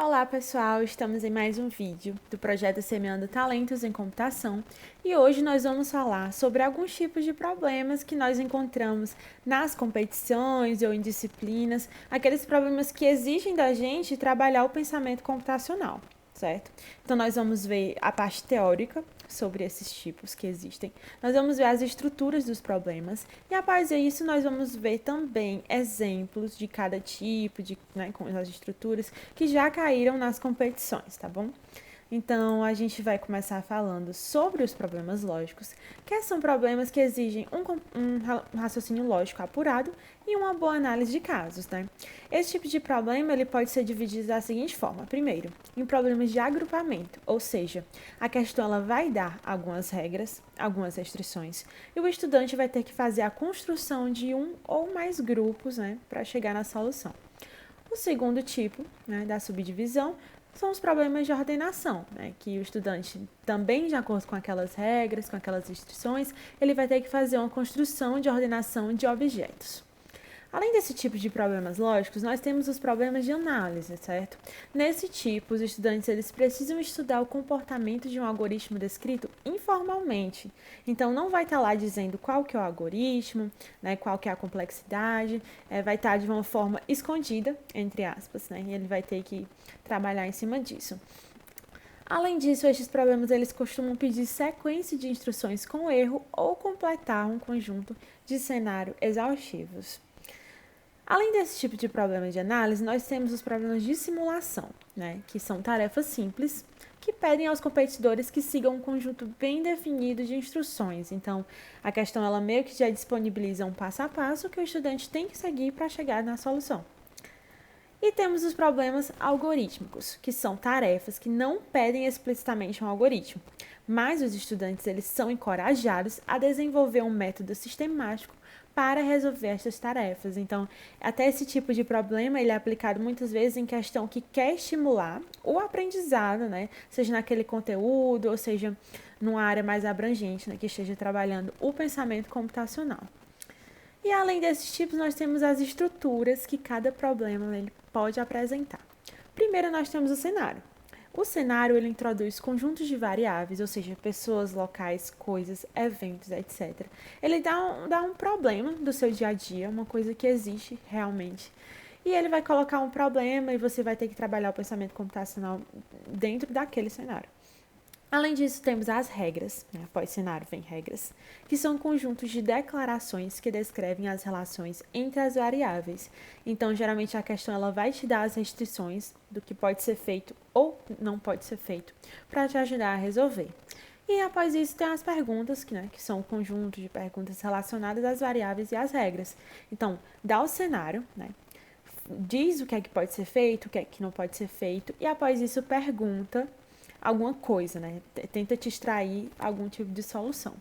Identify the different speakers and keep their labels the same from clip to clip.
Speaker 1: Olá pessoal, estamos em mais um vídeo do projeto Semeando Talentos em Computação e hoje nós vamos falar sobre alguns tipos de problemas que nós encontramos nas competições ou em disciplinas, aqueles problemas que exigem da gente trabalhar o pensamento computacional, certo? Então nós vamos ver a parte teórica sobre esses tipos que existem. Nós vamos ver as estruturas dos problemas e após isso nós vamos ver também exemplos de cada tipo, com as estruturas que já caíram nas competições, tá bom? Então, a gente vai começar falando sobre os problemas lógicos, que são problemas que exigem um raciocínio lógico apurado e uma boa análise de casos, né? Esse tipo de problema ele pode ser dividido da seguinte forma. Primeiro, em problemas de agrupamento, ou seja, a questão ela vai dar algumas regras, algumas restrições, e o estudante vai ter que fazer a construção de um ou mais grupos, né, para chegar na solução. O segundo tipo, né, da subdivisão, são os problemas de ordenação, né, que o estudante também, de acordo com aquelas regras, com aquelas restrições, ele vai ter que fazer uma construção de ordenação de objetos. Além desse tipo de problemas lógicos, nós temos os problemas de análise, certo? Nesse tipo, os estudantes eles precisam estudar o comportamento de um algoritmo descrito informalmente. Então, não vai estar lá dizendo qual que é o algoritmo, né, qual que é a complexidade, vai estar de uma forma escondida, entre aspas, né? E ele vai ter que trabalhar em cima disso. Além disso, estes problemas eles costumam pedir sequência de instruções com erro ou completar um conjunto de cenários exaustivos. Além desse tipo de problema de análise, nós temos os problemas de simulação, né, que são tarefas simples que pedem aos competidores que sigam um conjunto bem definido de instruções. Então, a questão ela meio que já disponibiliza um passo a passo que o estudante tem que seguir para chegar na solução. E temos os problemas algorítmicos, que são tarefas que não pedem explicitamente um algoritmo, mas os estudantes eles são encorajados a desenvolver um método sistemático para resolver essas tarefas. Então, até esse tipo de problema ele é aplicado muitas vezes em questão que quer estimular o aprendizado, né? Seja naquele conteúdo, ou seja, numa área mais abrangente, né? Que esteja trabalhando o pensamento computacional. E além desses tipos, nós temos as estruturas que cada problema ele pode apresentar. Primeiro, nós temos o cenário. O cenário ele introduz conjuntos de variáveis, ou seja, pessoas, locais, coisas, eventos, etc. Ele dá um problema do seu dia a dia, uma coisa que existe realmente. E ele vai colocar um problema e você vai ter que trabalhar o pensamento computacional dentro daquele cenário. Além disso, temos as regras, né? Após cenário vem regras, que são conjuntos de declarações que descrevem as relações entre as variáveis. Então, geralmente a questão ela vai te dar as restrições do que pode ser feito ou não pode ser feito para te ajudar a resolver. E após isso tem as perguntas, que são o conjunto de perguntas relacionadas às variáveis e às regras. Então, dá o cenário, né? Diz o que é que pode ser feito, o que é que não pode ser feito, e após isso pergunta alguma coisa, né? Tenta te extrair algum tipo de solução.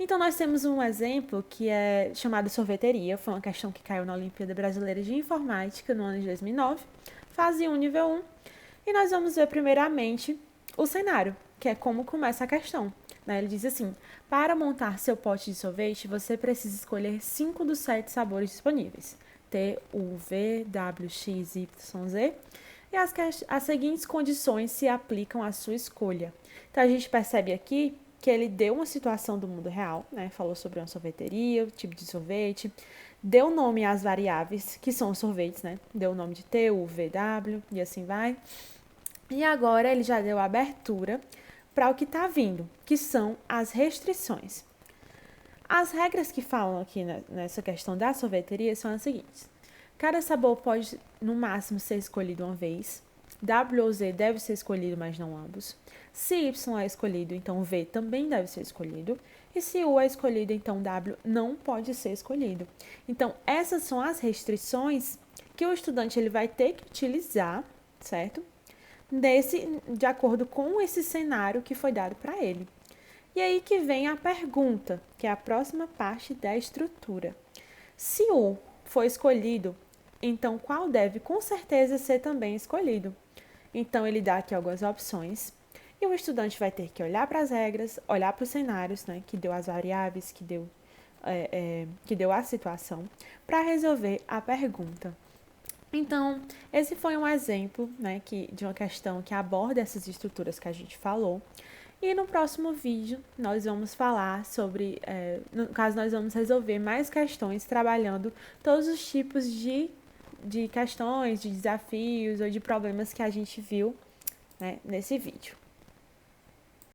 Speaker 1: Então, nós temos um exemplo que é chamado sorveteria. Foi uma questão que caiu na Olimpíada Brasileira de Informática no ano de 2009, fase 1, nível 1. E nós vamos ver primeiramente o cenário, que é como começa a questão. Ele diz assim, para montar seu pote de sorvete, você precisa escolher 5 dos 7 sabores disponíveis. T, U, V, W, X, Y, Z. E as seguintes condições se aplicam à sua escolha. Então, a gente percebe aqui que ele deu uma situação do mundo real, né? Falou sobre uma sorveteria, o tipo de sorvete, deu nome às variáveis, que são os sorvetes, né? Deu o nome de T, U, V, W e assim vai. E agora ele já deu abertura para o que está vindo, que são as restrições. As regras que falam aqui nessa questão da sorveteria são as seguintes. Cada sabor pode, no máximo, ser escolhido uma vez. W ou Z deve ser escolhido, mas não ambos. Se Y é escolhido, então V também deve ser escolhido. E se U é escolhido, então W não pode ser escolhido. Então, essas são as restrições que o estudante ele vai ter que utilizar, certo? De acordo com esse cenário que foi dado para ele. E aí que vem a pergunta, que é a próxima parte da estrutura. Se U for escolhido, então qual deve com certeza ser também escolhido? Então ele dá aqui algumas opções e o estudante vai ter que olhar para as regras, olhar para os cenários, né, que deu as variáveis, que deu a situação, para resolver a pergunta. Então, esse foi um exemplo, né, de uma questão que aborda essas estruturas que a gente falou. E no próximo vídeo, nós vamos falar sobre, no caso, nós vamos resolver mais questões trabalhando todos os tipos de questões, de desafios ou de problemas que a gente viu, né, nesse vídeo.